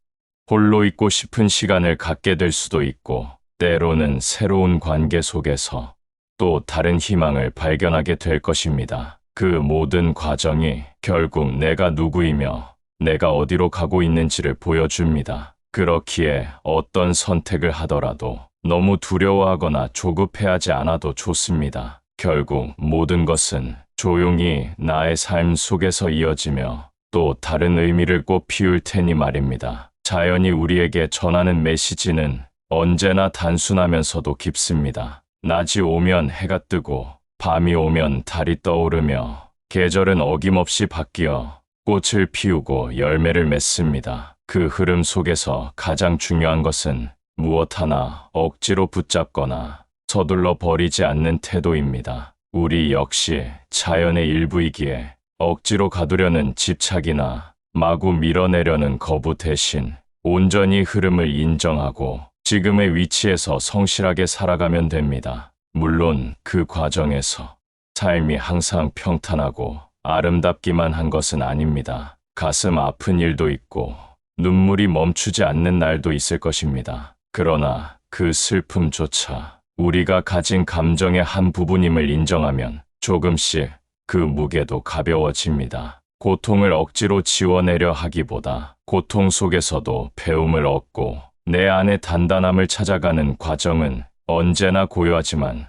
홀로 있고 싶은 시간을 갖게 될 수도 있고, 때로는 새로운 관계 속에서 또 다른 희망을 발견하게 될 것입니다. 그 모든 과정이 결국 내가 누구이며 내가 어디로 가고 있는지를 보여줍니다. 그렇기에 어떤 선택을 하더라도 너무 두려워하거나 조급해하지 않아도 좋습니다. 결국 모든 것은 조용히 나의 삶 속에서 이어지며 또 다른 의미를 꽃 피울 테니 말입니다. 자연이 우리에게 전하는 메시지는 언제나 단순하면서도 깊습니다. 낮이 오면 해가 뜨고 밤이 오면 달이 떠오르며 계절은 어김없이 바뀌어 꽃을 피우고 열매를 맺습니다. 그 흐름 속에서 가장 중요한 것은 무엇 하나 억지로 붙잡거나 서둘러 버리지 않는 태도입니다. 우리 역시 자연의 일부이기에 억지로 가두려는 집착이나 마구 밀어내려는 거부 대신 온전히 흐름을 인정하고 지금의 위치에서 성실하게 살아가면 됩니다. 물론 그 과정에서 삶이 항상 평탄하고 아름답기만 한 것은 아닙니다. 가슴 아픈 일도 있고 눈물이 멈추지 않는 날도 있을 것입니다. 그러나 그 슬픔조차 우리가 가진 감정의 한 부분임을 인정하면 조금씩 그 무게도 가벼워집니다. 고통을 억지로 지워내려 하기보다 고통 속에서도 배움을 얻고 내 안의 단단함을 찾아가는 과정은 언제나 고요하지만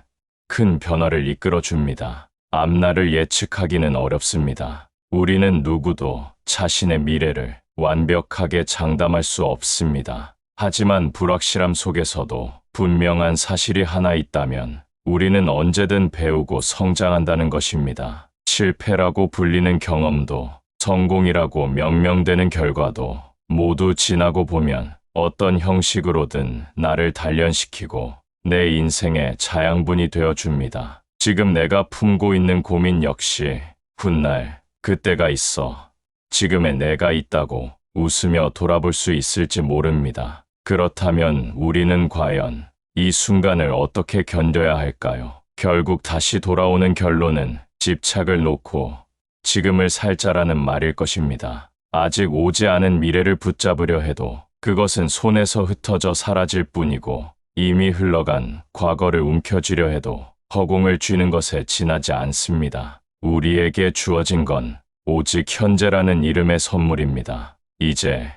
큰 변화를 이끌어줍니다. 앞날을 예측하기는 어렵습니다. 우리는 누구도 자신의 미래를 완벽하게 장담할 수 없습니다. 하지만 불확실함 속에서도 분명한 사실이 하나 있다면 우리는 언제든 배우고 성장한다는 것입니다. 실패라고 불리는 경험도 성공이라고 명명되는 결과도 모두 지나고 보면 어떤 형식으로든 나를 단련시키고 내 인생의 자양분이 되어줍니다. 지금 내가 품고 있는 고민 역시 훗날 그때가 있어 지금의 내가 있다고 웃으며 돌아볼 수 있을지 모릅니다. 그렇다면 우리는 과연 이 순간을 어떻게 견뎌야 할까요? 결국 다시 돌아오는 결론은 집착을 놓고 지금을 살자라는 말일 것입니다. 아직 오지 않은 미래를 붙잡으려 해도 그것은 손에서 흩어져 사라질 뿐이고 이미 흘러간 과거를 움켜쥐려 해도 허공을 쥐는 것에 지나지 않습니다. 우리에게 주어진 건 오직 현재라는 이름의 선물입니다. 이제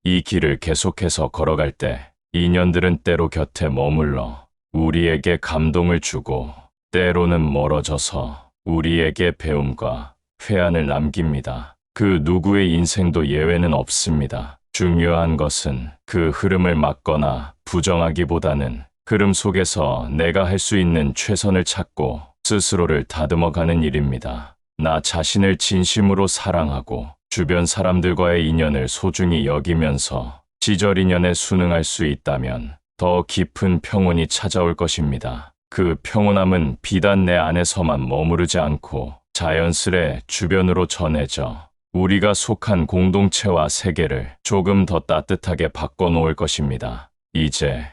이 길을 계속해서 걸어갈 때 인연들은 때로 곁에 머물러 우리에게 감동을 주고 때로는 멀어져서 우리에게 배움과 회한을 남깁니다. 그 누구의 인생도 예외는 없습니다. 중요한 것은 그 흐름을 막거나 부정하기보다는 흐름 속에서 내가 할 수 있는 최선을 찾고 스스로를 다듬어가는 일입니다. 나 자신을 진심으로 사랑하고 주변 사람들과의 인연을 소중히 여기면서 시절 인연에 순응할 수 있다면 더 깊은 평온이 찾아올 것입니다. 그 평온함은 비단 내 안에서만 머무르지 않고 자연스레 주변으로 전해져 우리가 속한 공동체와 세계를 조금 더 따뜻하게 바꿔놓을 것입니다. 이제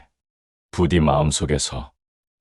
부디 마음속에서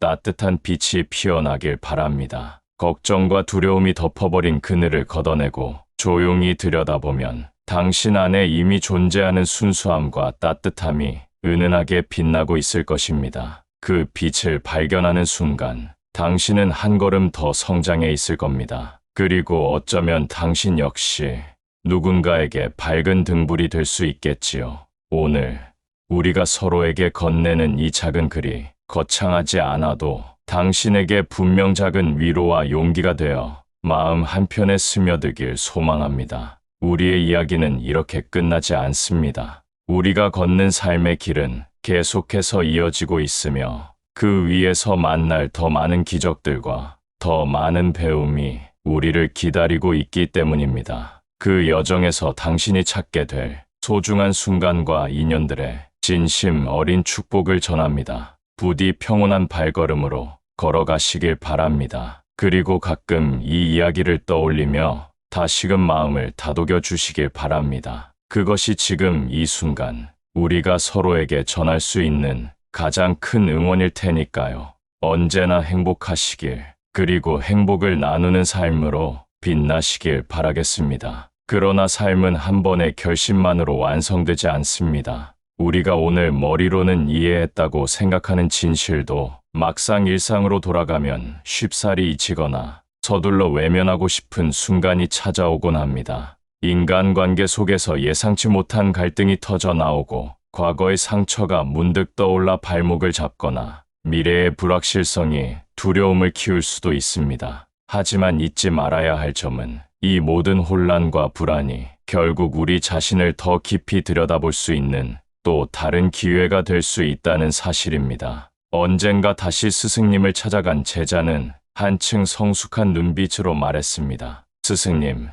따뜻한 빛이 피어나길 바랍니다. 걱정과 두려움이 덮어버린 그늘을 걷어내고 조용히 들여다보면 당신 안에 이미 존재하는 순수함과 따뜻함이 은은하게 빛나고 있을 것입니다. 그 빛을 발견하는 순간 당신은 한 걸음 더 성장해 있을 겁니다. 그리고 어쩌면 당신 역시 누군가에게 밝은 등불이 될 수 있겠지요. 오늘 우리가 서로에게 건네는 이 작은 글이 거창하지 않아도 당신에게 분명 작은 위로와 용기가 되어 마음 한편에 스며들길 소망합니다. 우리의 이야기는 이렇게 끝나지 않습니다. 우리가 걷는 삶의 길은 계속해서 이어지고 있으며 그 위에서 만날 더 많은 기적들과 더 많은 배움이 우리를 기다리고 있기 때문입니다. 그 여정에서 당신이 찾게 될 소중한 순간과 인연들의 진심 어린 축복을 전합니다. 부디 평온한 발걸음으로 걸어가시길 바랍니다. 그리고 가끔 이 이야기를 떠올리며 다시금 마음을 다독여 주시길 바랍니다. 그것이 지금 이 순간 우리가 서로에게 전할 수 있는 가장 큰 응원일 테니까요. 언제나 행복하시길, 그리고 행복을 나누는 삶으로 빛나시길 바라겠습니다. 그러나 삶은 한 번의 결심만으로 완성되지 않습니다. 우리가 오늘 머리로는 이해했다고 생각하는 진실도 막상 일상으로 돌아가면 쉽사리 잊히거나 서둘러 외면하고 싶은 순간이 찾아오곤 합니다. 인간관계 속에서 예상치 못한 갈등이 터져 나오고 과거의 상처가 문득 떠올라 발목을 잡거나 미래의 불확실성이 두려움을 키울 수도 있습니다. 하지만 잊지 말아야 할 점은 이 모든 혼란과 불안이 결국 우리 자신을 더 깊이 들여다볼 수 있는 또 다른 기회가 될 수 있다는 사실입니다. 언젠가 다시 스승님을 찾아간 제자는 한층 성숙한 눈빛으로 말했습니다. 스승님,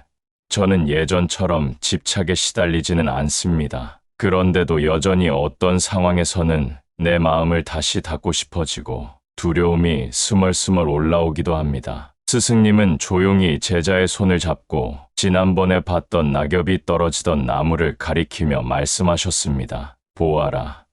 저는 예전처럼 집착에 시달리지는 않습니다. 그런데도 여전히 어떤 상황에서는 내 마음을 다시 닫고 싶어지고 두려움이 스멀스멀 올라오기도 합니다. 스승님은 조용히 제자의 손을 잡고 지난번에 봤던 낙엽이 떨어지던 나무를 가리키며 말씀하셨습니다. 보아라.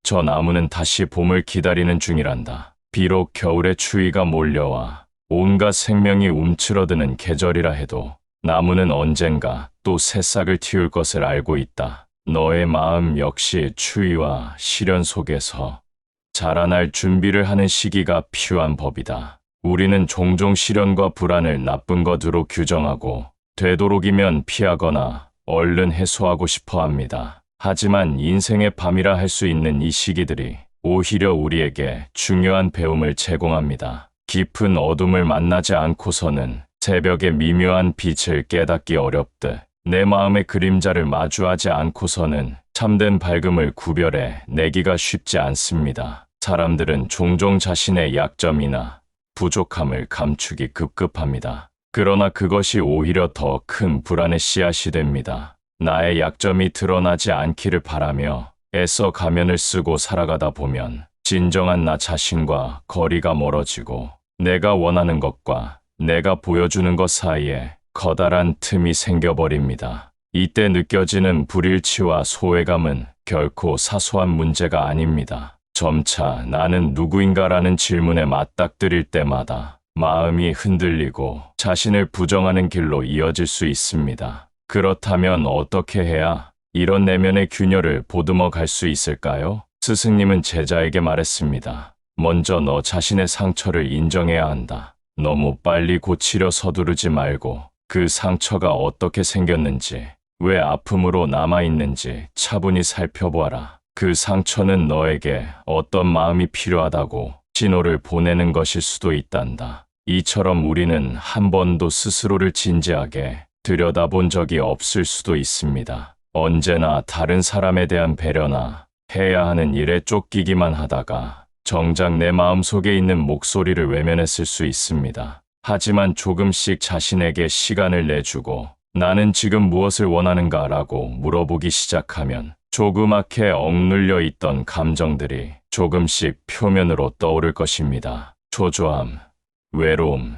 저 나무는 다시 봄을 기다리는 중이란다. 비록 겨울의 추위가 몰려와 온갖 생명이 움츠러드는 계절이라 해도 나무는 언젠가 또 새싹을 틔울 것을 알고 있다. 너의 마음 역시 추위와 시련 속에서 자라날 준비를 하는 시기가 필요한 법이다. 우리는 종종 시련과 불안을 나쁜 것으로 규정하고 되도록이면 피하거나 얼른 해소하고 싶어 합니다. 하지만 인생의 밤이라 할 수 있는 이 시기들이 오히려 우리에게 중요한 배움을 제공합니다. 깊은 어둠을 만나지 않고서는 새벽의 미묘한 빛을 깨닫기 어렵듯 내 마음의 그림자를 마주하지 않고서는 참된 밝음을 구별해 내기가 쉽지 않습니다. 사람들은 종종 자신의 약점이나 부족함을 감추기 급급합니다. 그러나 그것이 오히려 더 큰 불안의 씨앗이 됩니다. 나의 약점이 드러나지 않기를 바라며 애써 가면을 쓰고 살아가다 보면 진정한 나 자신과 거리가 멀어지고 내가 원하는 것과 내가 보여주는 것 사이에 커다란 틈이 생겨버립니다. 이때 느껴지는 불일치와 소외감은 결코 사소한 문제가 아닙니다. 점차 나는 누구인가라는 질문에 맞닥뜨릴 때마다 마음이 흔들리고 자신을 부정하는 길로 이어질 수 있습니다. 그렇다면 어떻게 해야 이런 내면의 균열을 보듬어 갈 수 있을까요? 스승님은 제자에게 말했습니다. 먼저 너 자신의 상처를 인정해야 한다. 너무 빨리 고치려 서두르지 말고 그 상처가 어떻게 생겼는지, 왜 아픔으로 남아있는지 차분히 살펴보아라. 그 상처는 너에게 어떤 마음이 필요하다고 신호를 보내는 것일 수도 있단다. 이처럼 우리는 한 번도 스스로를 진지하게 들여다본 적이 없을 수도 있습니다. 언제나 다른 사람에 대한 배려나 해야 하는 일에 쫓기기만 하다가 정작 내 마음속에 있는 목소리를 외면했을 수 있습니다. 하지만 조금씩 자신에게 시간을 내주고 나는 지금 무엇을 원하는가라고 물어보기 시작하면 조그맣게 억눌려 있던 감정들이 조금씩 표면으로 떠오를 것입니다. 초조함, 외로움,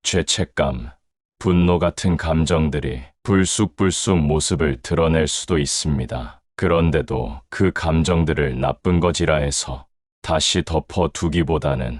죄책감, 분노 같은 감정들이 불쑥불쑥 모습을 드러낼 수도 있습니다. 그런데도 그 감정들을 나쁜 것이라 해서 다시 덮어두기보다는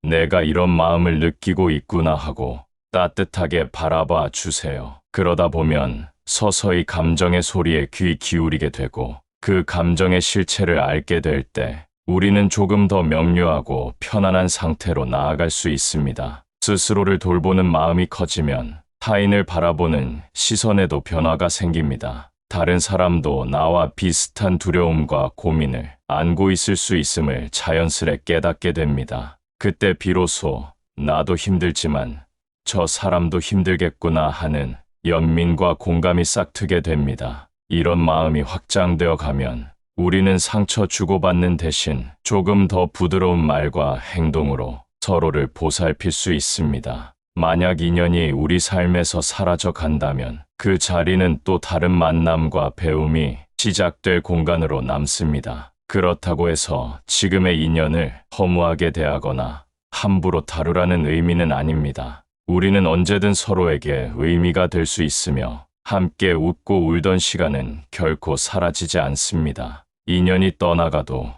내가 이런 마음을 느끼고 있구나 하고 따뜻하게 바라봐 주세요. 그러다 보면 서서히 감정의 소리에 귀 기울이게 되고 그 감정의 실체를 알게 될 때 우리는 조금 더 명료하고 편안한 상태로 나아갈 수 있습니다. 스스로를 돌보는 마음이 커지면 타인을 바라보는 시선에도 변화가 생깁니다. 다른 사람도 나와 비슷한 두려움과 고민을 안고 있을 수 있음을 자연스레 깨닫게 됩니다. 그때 비로소 나도 힘들지만 저 사람도 힘들겠구나 하는 연민과 공감이 싹트게 됩니다. 이런 마음이 확장되어 가면 우리는 상처 주고받는 대신 조금 더 부드러운 말과 행동으로 서로를 보살필 수 있습니다. 만약 인연이 우리 삶에서 사라져 간다면 그 자리는 또 다른 만남과 배움이 시작될 공간으로 남습니다. 그렇다고 해서 지금의 인연을 허무하게 대하거나 함부로 다루라는 의미는 아닙니다. 우리는 언제든 서로에게 의미가 될 수 있으며 함께 웃고 울던 시간은 결코 사라지지 않습니다. 인연이 떠나가도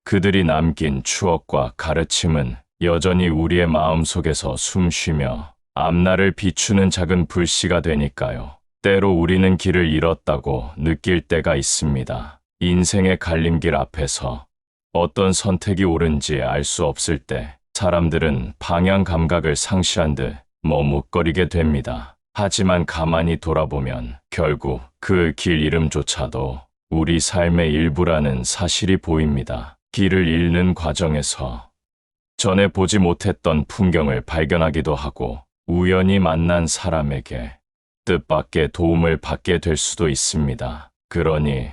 그들이 남긴 추억과 가르침은 여전히 우리의 마음속에서 숨쉬며 앞날을 비추는 작은 불씨가 되니까요. 때로 우리는 길을 잃었다고 느낄 때가 있습니다. 인생의 갈림길 앞에서 어떤 선택이 옳은지 알 수 없을 때 사람들은 방향 감각을 상실한 듯 머뭇거리게 됩니다. 하지만 가만히 돌아보면 결국 그 길 이름조차도 우리 삶의 일부라는 사실이 보입니다. 길을 잃는 과정에서 전에 보지 못했던 풍경을 발견하기도 하고 우연히 만난 사람에게 뜻밖의 도움을 받게 될 수도 있습니다. 그러니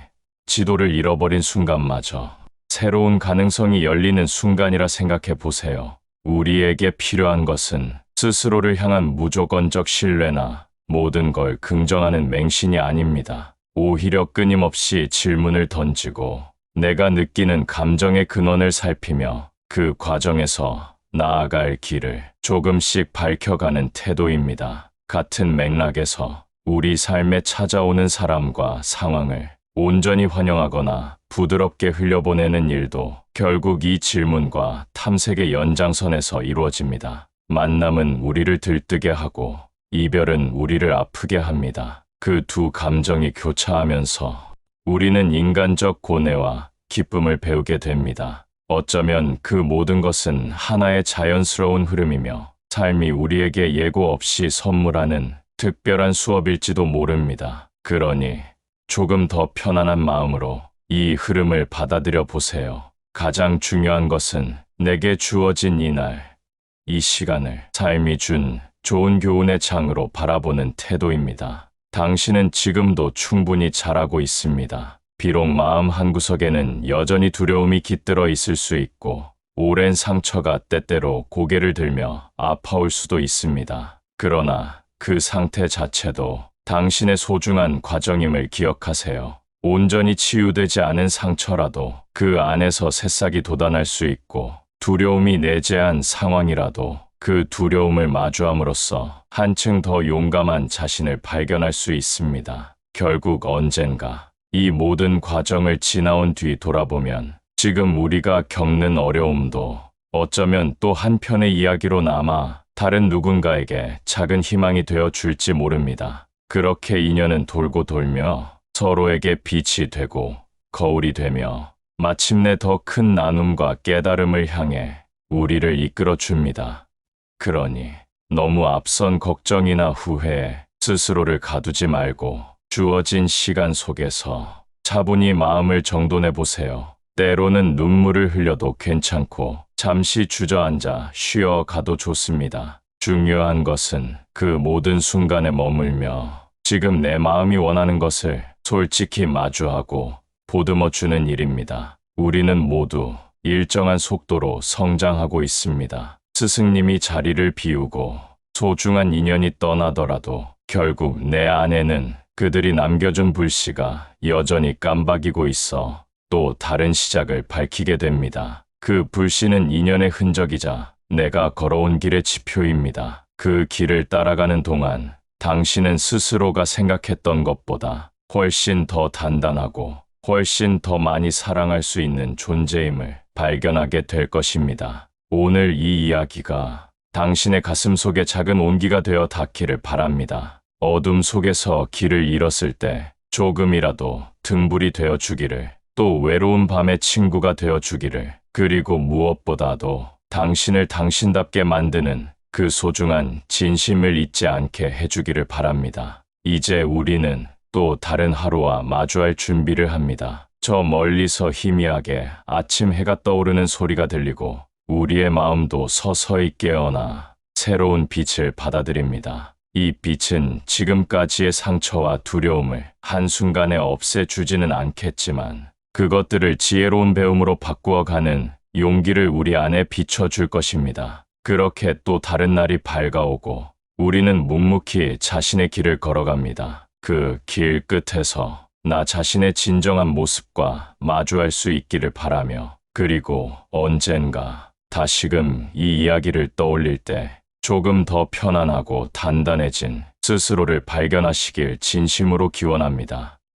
지도를 잃어버린 순간마저 새로운 가능성이 열리는 순간이라 생각해 보세요. 우리에게 필요한 것은 스스로를 향한 무조건적 신뢰나 모든 걸 긍정하는 맹신이 아닙니다. 오히려 끊임없이 질문을 던지고 내가 느끼는 감정의 근원을 살피며 그 과정에서 나아갈 길을 조금씩 밝혀가는 태도입니다. 같은 맥락에서 우리 삶에 찾아오는 사람과 상황을 온전히 환영하거나 부드럽게 흘려보내는 일도 결국 이 질문과 탐색의 연장선에서 이루어집니다. 만남은 우리를 들뜨게 하고 이별은 우리를 아프게 합니다. 그 두 감정이 교차하면서 우리는 인간적 고뇌와 기쁨을 배우게 됩니다. 어쩌면 그 모든 것은 하나의 자연스러운 흐름이며 삶이 우리에게 예고 없이 선물하는 특별한 수업일지도 모릅니다. 그러니 조금 더 편안한 마음으로 이 흐름을 받아들여 보세요. 가장 중요한 것은 내게 주어진 이날, 이 시간을 삶이 준 좋은 교훈의 장으로 바라보는 태도입니다. 당신은 지금도 충분히 잘하고 있습니다. 비록 마음 한구석에는 여전히 두려움이 깃들어 있을 수 있고 오랜 상처가 때때로 고개를 들며 아파올 수도 있습니다. 그러나 그 상태 자체도 당신의 소중한 과정임을 기억하세요. 온전히 치유되지 않은 상처라도 그 안에서 새싹이 돋아날 수 있고 두려움이 내재한 상황이라도 그 두려움을 마주함으로써 한층 더 용감한 자신을 발견할 수 있습니다. 결국 언젠가 이 모든 과정을 지나온 뒤 돌아보면 지금 우리가 겪는 어려움도 어쩌면 또 한편의 이야기로 남아 다른 누군가에게 작은 희망이 되어 줄지 모릅니다. 그렇게 인연은 돌고 돌며 서로에게 빛이 되고 거울이 되며 마침내 더 큰 나눔과 깨달음을 향해 우리를 이끌어 줍니다. 그러니 너무 앞선 걱정이나 후회에 스스로를 가두지 말고 주어진 시간 속에서 차분히 마음을 정돈해 보세요. 때로는 눈물을 흘려도 괜찮고 잠시 주저앉아 쉬어가도 좋습니다. 중요한 것은 그 모든 순간에 머물며 지금 내 마음이 원하는 것을 솔직히 마주하고 보듬어 주는 일입니다. 우리는 모두 일정한 속도로 성장하고 있습니다. 스승님이 자리를 비우고 소중한 인연이 떠나더라도 결국 내 안에는 그들이 남겨준 불씨가 여전히 깜박이고 있어 또 다른 시작을 밝히게 됩니다. 그 불씨는 인연의 흔적이자 내가 걸어온 길의 지표입니다. 그 길을 따라가는 동안 당신은 스스로가 생각했던 것보다 훨씬 더 단단하고 훨씬 더 많이 사랑할 수 있는 존재임을 발견하게 될 것입니다. 오늘 이 이야기가 당신의 가슴 속에 작은 온기가 되어 닿기를 바랍니다. 어둠 속에서 길을 잃었을 때 조금이라도 등불이 되어 주기를, 또 외로운 밤의 친구가 되어 주기를, 그리고 무엇보다도 당신을 당신답게 만드는 그 소중한 진심을 잊지 않게 해주기를 바랍니다. 이제 우리는 또 다른 하루와 마주할 준비를 합니다. 저 멀리서 희미하게 아침 해가 떠오르는 소리가 들리고 우리의 마음도 서서히 깨어나 새로운 빛을 받아들입니다. 이 빛은 지금까지의 상처와 두려움을 한순간에 없애주지는 않겠지만 그것들을 지혜로운 배움으로 바꾸어가는 용기를 우리 안에 비춰줄 것입니다. 그렇게 또 다른 날이 밝아오고 우리는 묵묵히 자신의 길을 걸어갑니다. 그 길 끝에서 나 자신의 진정한 모습과 마주할 수 있기를 바라며, 그리고 언젠가 다시금 이 이야기를 떠올릴 때 조금 더 편안하고 단단해진 스스로를 발견하시길 진심으로 기원합니다.